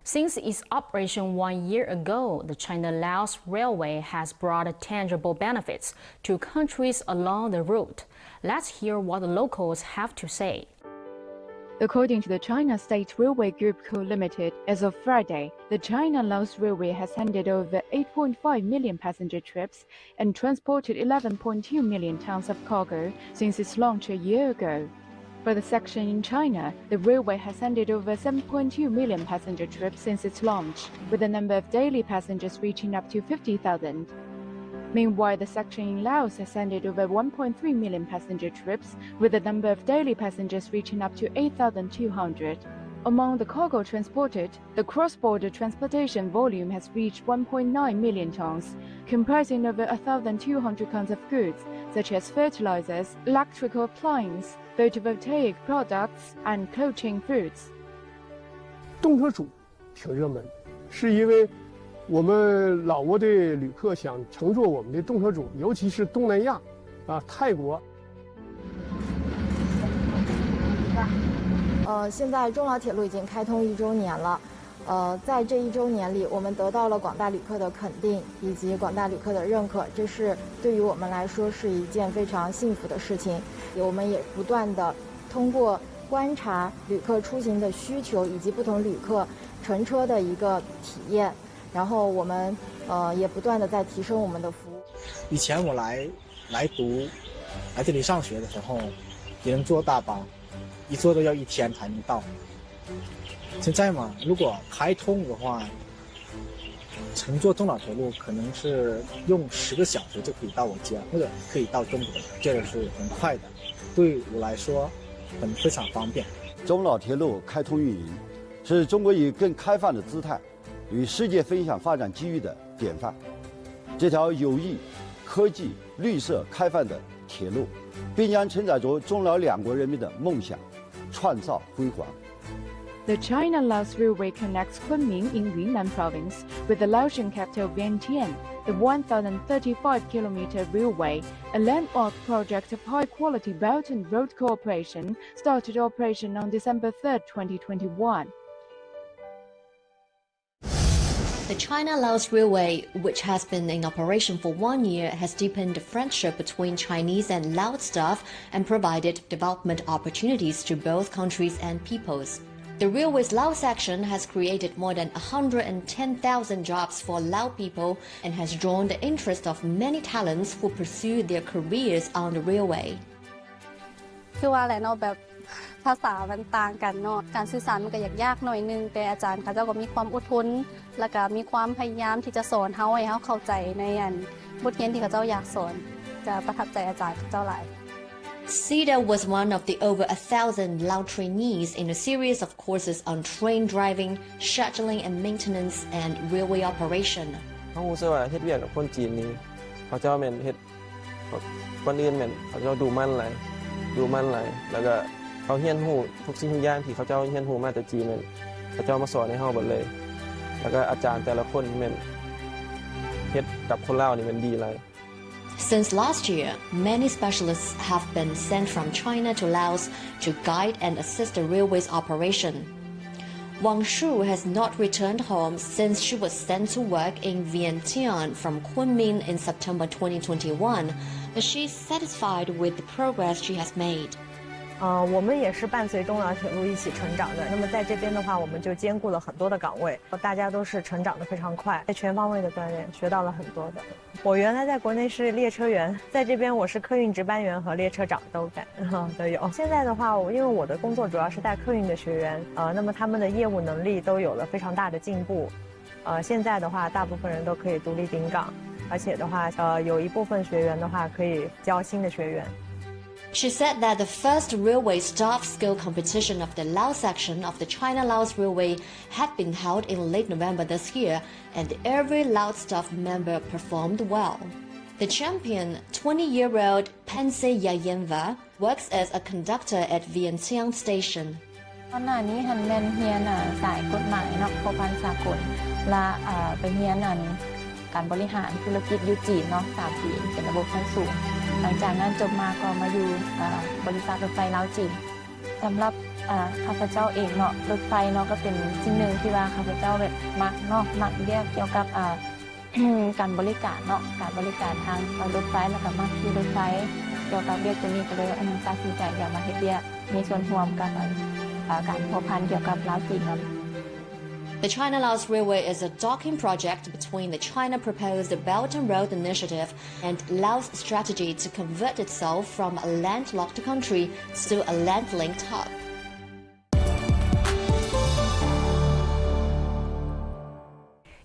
Since its operation 1 year ago, the China-Laos Railway has brought tangible benefits to countries along the route. Let's hear what the locals have to say. According to the China State Railway Group Co. Limited, as of Friday, the China-Laos Railway has handed over 8.5 million passenger trips and transported 11.2 million tons of cargo since its launch a year ago. For the section in China, the railway has handed over 7.2 million passenger trips since its launch, with the number of daily passengers reaching up to 50,000. Meanwhile, the section in Laos has handed over 1.3 million passenger trips, with the number of daily passengers reaching up to 8,200. Among the cargo transported, the cross-border transportation volume has reached 1.9 million tons, comprising over 1,200 tons of goods, such as fertilizers, electrical appliances, photovoltaic products, and coaching fruits. 动车组挺热门，是因为我们老挝的旅客想乘坐我们的动车组，尤其是东南亚，泰国。现在中老铁路已经开通1周年了。在这1周年里，我们得到了广大旅客的肯定以及广大旅客的认可，这是对于我们来说是一件非常幸福的事情。我们也不断的通过观察旅客出行的需求以及不同旅客乘车的一个体验。然后我们也不断的在提升我们的服务。以前我来这里上学的时候，也能坐大巴，一坐都要1天才能到。现在嘛，如果开通的话，乘坐中老铁路可能是用10个小时就可以到我家，或者可以到中国，这个是很快的，对我来说非常方便。中老铁路开通运营，是中国以更开放的姿态与世界分享发展机遇的典范。这条有益、科技、绿色、开放的铁路，必将承载着中老2国人民的梦想，创造辉煌。The China-Laos Railway connects Kunming in Yunnan Province with the Laotian capital Vientiane. The 1,035-kilometer railway, a landmark project of high-quality Belt and Road cooperation, started operation on December 3, 2021. The China-Laos Railway, which has been in operation for 1 year, has deepened friendship between Chinese and Laos staff and provided development opportunities to both countries and peoples. The railway's Laos section has created more than 110,000 jobs for Lao people and has drawn the interest of many talents who pursue their careers on the railway. คือว่าอะไรเนาะแบบภาษามันต่างกันเนาะการสื่อสารมันก็ยากหน่อยนึงแต่อาจารย์เขาเจ้าก็มีความอดทนและก็มีความพยายามที่จะสอนเฮาให้เฮาเข้าใจในบทเรียนที่เขาเจ้าอยากสอนจะประทับใจอาจารย์เขาเจ้าหลาย Sida was one of the over 1,000 Lao trainees in a series of courses on train driving, scheduling and maintenance, and railway operation. เขารู้สึกว่าเฮ็ดเวียกกับคนจีนนี่เขาเจ้าแม่นเฮ็ดคนอื่นแม่นเขาเจ้าดูมั่นหลายแล้วก็เขาเรียนรู้ทุกสิ่งทุกอย่างที่เขาเจ้าเรียนรู้มาแต่จีนแม่นเขาเจ้ามาสอนให้เฮาหมดเลยแล้วก็อาจารย์แต่ละคนแม่นเฮ็ดกับคนลาวนี่มันดีหลาย Since last year, many specialists have been sent from China to Laos to guide and assist the railway's operation. Wang Shu has not returned home since she was sent to work in Vientiane from Kunming in September 2021, but she's satisfied with the progress she has made. 我们也是伴随中老铁路一起成长的。那么在这边的话，我们就兼顾了很多的岗位，大家都是成长的非常快，在全方位的锻炼，学到了很多的。我原来在国内是列车员，在这边我是客运值班员和列车长都有。现在的话，因为我的工作主要是带客运的学员，那么他们的业务能力都有了非常大的进步。现在的话，大部分人都可以独立顶岗，而且的话，有一部分学员的话可以教新的学员。She said that the first railway staff skill competition of the Laos section of the China-Laos Railway had been held in late November this year, and every Laos staff member performed well. The champion, 20-year-old Pense Yayenva, works as a conductor at Vientiane Station. ตอนนี้หันแมนเฮียนสายกฎหมายเนาะพอพันสากลและไปเฮียนการบริหารธุรกิจอยู่จีนเนาะ3 ปีเป็นระบบชั้นสูงหลังจากนั้นจบมาก็มาอยู่บริษัทรถไฟลาวจีนสำหรับข้าพเจ้าเองเนาะรถไฟเนาะก็เป็นสิ่งหนึ่งที่ว่าข้าพเจ้าแบบมักเนาะมักเรียกเกี่ยวกับการบริการเนาะการบริการทางรถไฟแล้วก็มักขี่รถไฟเกี่ยวกับเรียกตัวนี้ก็เลยตัดสินใจอยากมาเฮ็ดเรียกมีส่วนร่วมกับ การพัวพันเกี่ยวกับลาวจีนครับ The China-Laos Railway is a docking project between the China proposed Belt and Road Initiative and Laos' strategy to convert itself from a landlocked country to a land-linked hub.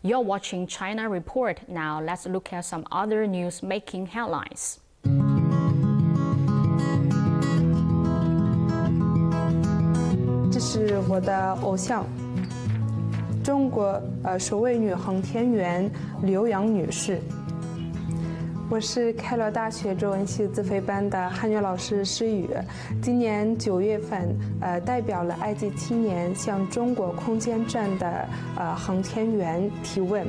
You're watching China Report. Now let's look at some other news making headlines. 这是我的偶像，中国首位女航天员刘洋女士。我是开罗大学中文系自费班的汉语老师施雨，今年9月份，代表了埃及青年向中国空间站的航天员提问。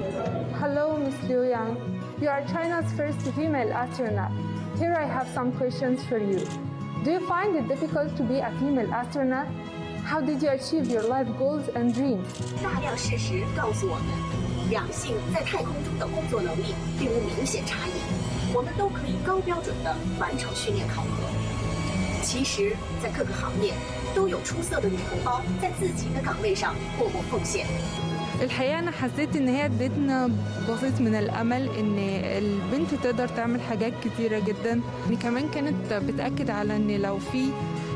Hello, Miss Liu Yang. You are China's first female astronaut. Here I have some questions for you. Do you find it difficult to be a female astronaut? How did you achieve your life goals and dreams? 大量事实告诉我们，两性在太空中的工作能力并无明显差异。我们都可以高标准地完成训练考核。其实，在各个行业都有出色的女同胞在自己的岗位上默默奉献。الحقيقة أنا حسيت إن هي ادتنا بسيط من الأمل إن البنت تقدر تعمل حاجات كتيرة جدا. كمان كانت بتأكد على إن لو في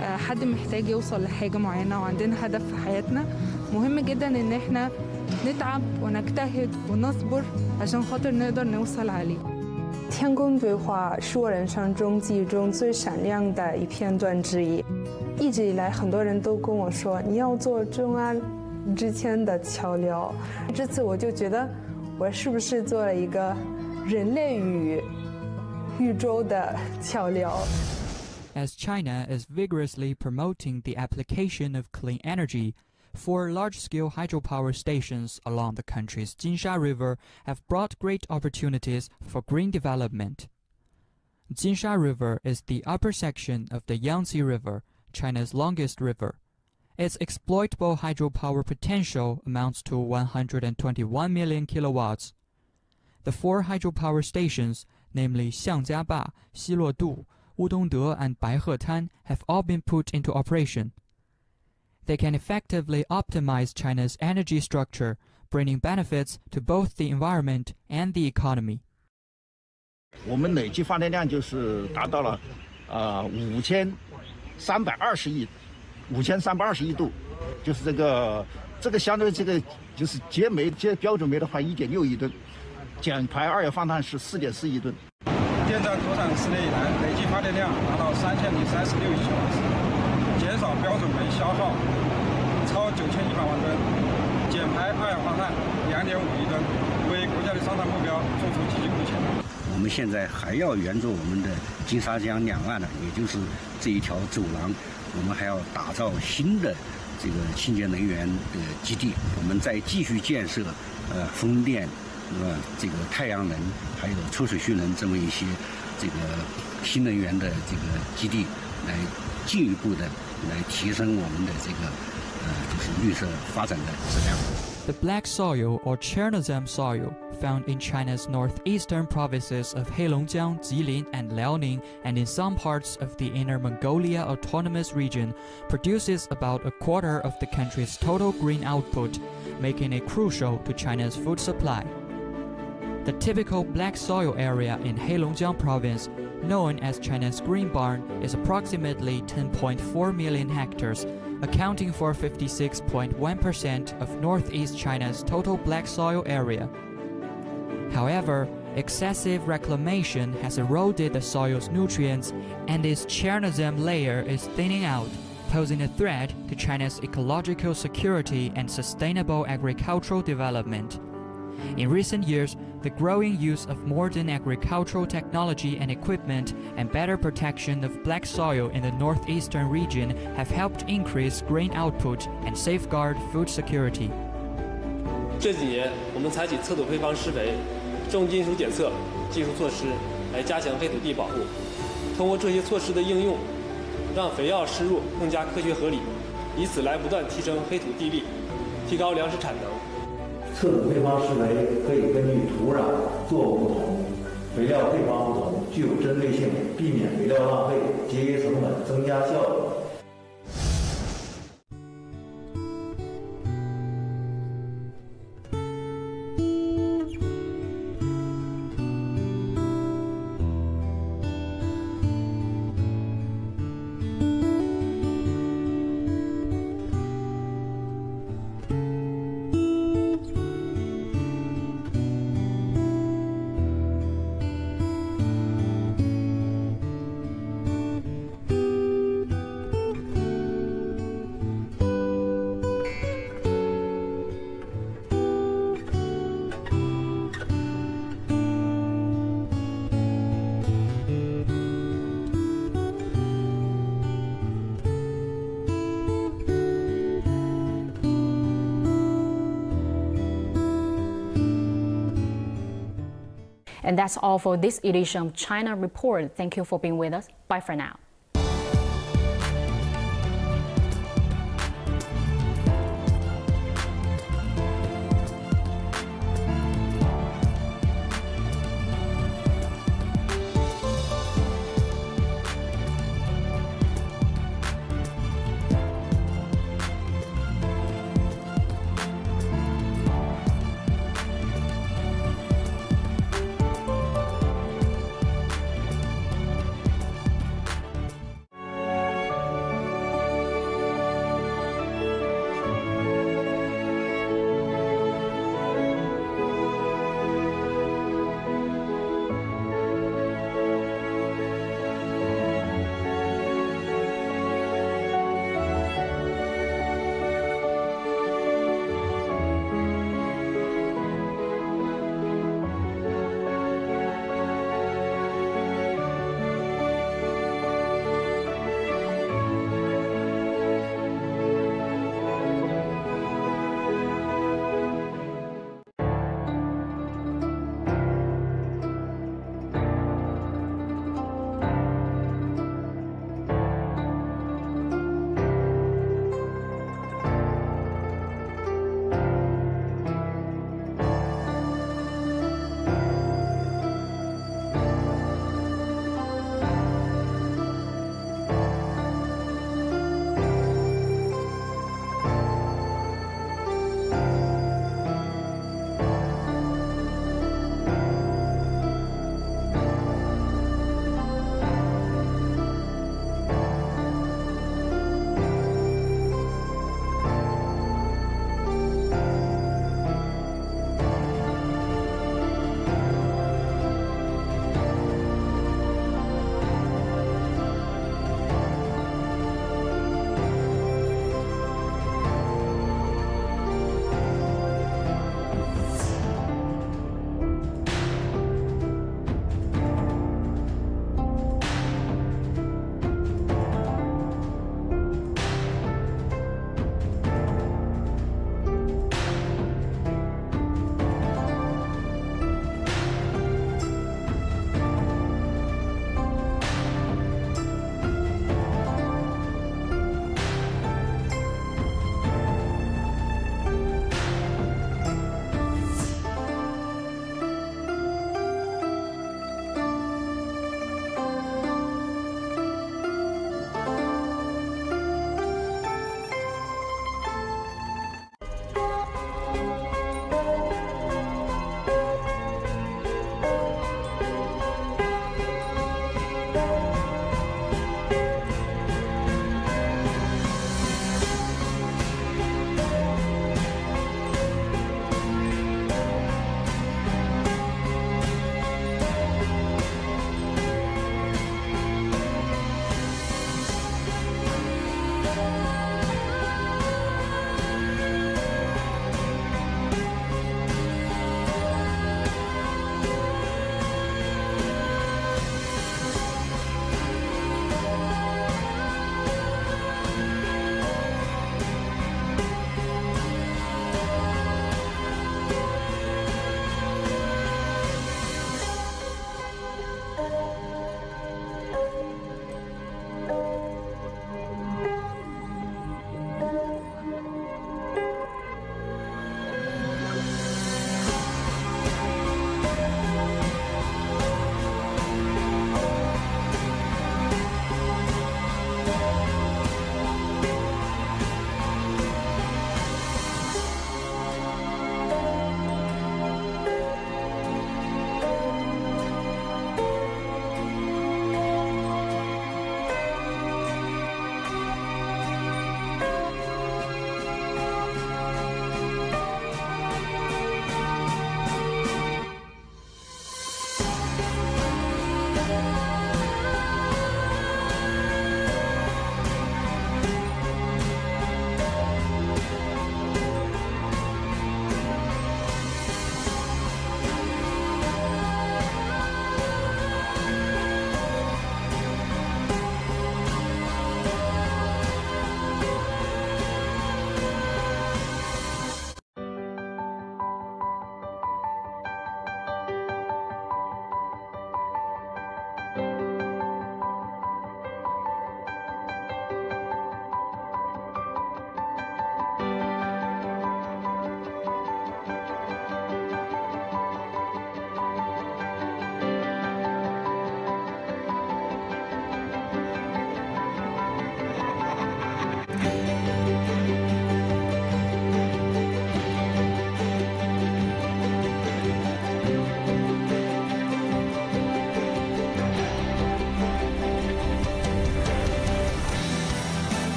حد محتاج يوصل لحاجة معينة وعندنا هدف في حياتنا مهم جدا إن إحنا نتعب ونجتهد ونصبر عشان خاطر نقدر نوصل عليه. 天宫对话是我人生中记忆中最闪亮的一片段之一。一直以来，很多人都跟我说你要做中安之间的桥梁。这次我就觉得，我是不是做了一个人类与宇宙的桥梁？ As China is vigorously promoting the application of clean energy, 4 large-scale hydropower stations along the country's Jinsha River have brought great opportunities for green development. Jinsha River is the upper section of the Yangtze River, China's longest river. Its exploitable hydropower potential amounts to 121 million kilowatts. The 4 hydropower stations, namely Xiangjiaba, Xiluodu, Wudongde, and Baihetan, have all been put into operation. They can effectively optimize China's energy structure, bringing benefits to both the environment and the economy. 我们累计发电量就是达到了5320亿度，就是这个相对这个就是节标准煤的话1.6亿吨，减排二氧化碳是4.4亿吨。电站投产10年以来，累计发电量达到3036亿千瓦时，减少标准煤消耗超9100万吨，减排二氧化碳2.5亿吨，为国家的生产目标做出积极贡献。我们现在还要沿着我们的金沙江两岸呢，也就是这一条走廊，我们还要打造新的这个清洁能源的基地。我们再继续建设风电、这个太阳能，还有抽水蓄能这么一些这个新能源的这个基地，来进一步的来提升我们的这个就是绿色发展的质量。 The black soil, or Chernozem soil, found in China's northeastern provinces of Heilongjiang, Jilin, and Liaoning, and in some parts of the Inner Mongolia Autonomous Region, produces about a quarter of the country's total green output, making it crucial to China's food supply. The typical black soil area in Heilongjiang province, known as China's Green Barn, is approximately 10.4 million hectares, accounting for 56.1% of northeast China's total black soil area. However, excessive reclamation has eroded the soil's nutrients, and its Chernozem layer is thinning out, posing a threat to China's ecological security and sustainable agricultural development. In recent years, the growing use of modern agricultural technology and equipment and better protection of black soil in the northeastern region have helped increase grain output and safeguard food security. 这几年，我们采取测土配方施肥、重金属检测技术措施来加强黑土地保护。通过这些措施的应用，让肥料施入更加科学合理，以此来不断提升黑土地力，提高粮食产能。 测土配方施肥可以根据土壤、作物不同、肥料配方不同，具有针对性，避免肥料浪费，节约成本，增加效率。And that's all for this edition of China Report. Thank you for being with us. Bye for now.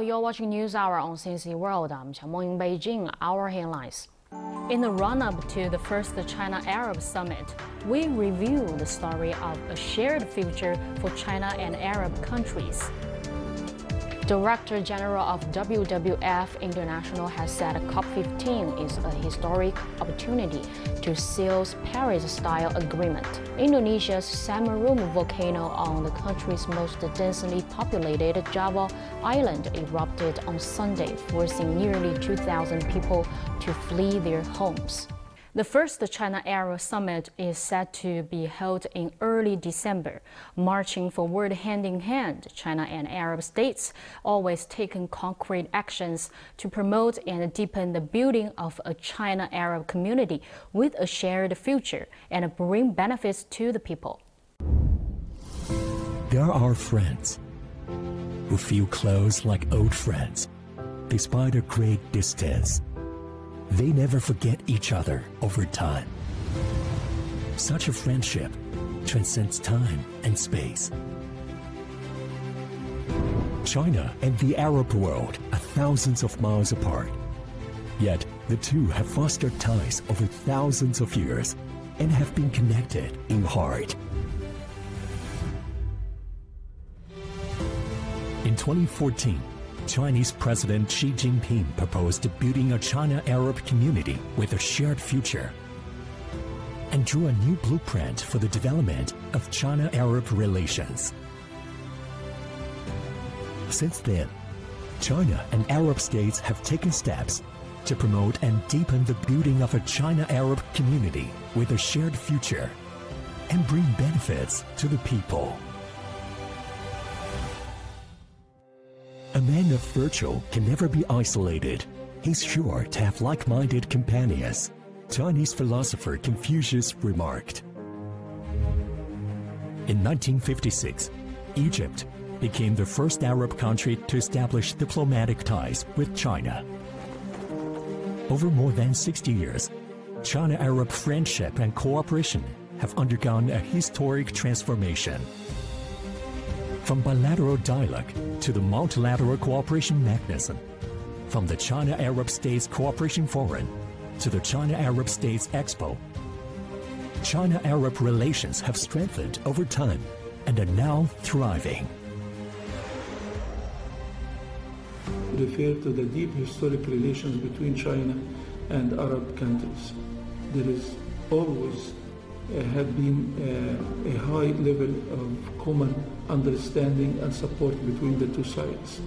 you're watching News Hour on CNC World. I'm Qiangmeng in Beijing. Our headlines. In the run-up to the first China-Arab Summit, we review the story of a shared future for China and Arab countries. Director General of WWF International has said COP15 is a historic opportunity to seal Paris-style agreement. Indonesia's Semeru volcano on the country's most densely populated Java island erupted on Sunday, forcing nearly 2,000 people to flee their homes. The first China-Arab Summit is set to be held in early December. Marching forward hand in hand, China and Arab states always taken concrete actions to promote and deepen the building of a China-Arab community with a shared future and bring benefits to the people. There are friends who feel close like old friends, despite a great distance. They never forget each other over time. Such a friendship transcends time and space. China and the Arab world are thousands of miles apart. Yet the two have fostered ties over thousands of years and have been connected in heart. In 2014, Chinese President Xi Jinping proposed building a China-Arab community with a shared future and drew a new blueprint for the development of China-Arab relations. Since then, China and Arab states have taken steps to promote and deepen the building of a China-Arab community with a shared future and bring benefits to the people. A man of virtue can never be isolated. He's sure to have like-minded companions, Chinese philosopher Confucius remarked. In 1956, Egypt became the first Arab country to establish diplomatic ties with China. Over more than 60 years, China-Arab friendship and cooperation have undergone a historic transformation. From bilateral dialogue to the multilateral cooperation mechanism, from the China-Arab States Cooperation Forum to the China-Arab States Expo, China-Arab relations have strengthened over time and are now thriving. Refer to the deep historic relations between China and Arab countries. There is always have been a high level of common understanding and support between the two sides.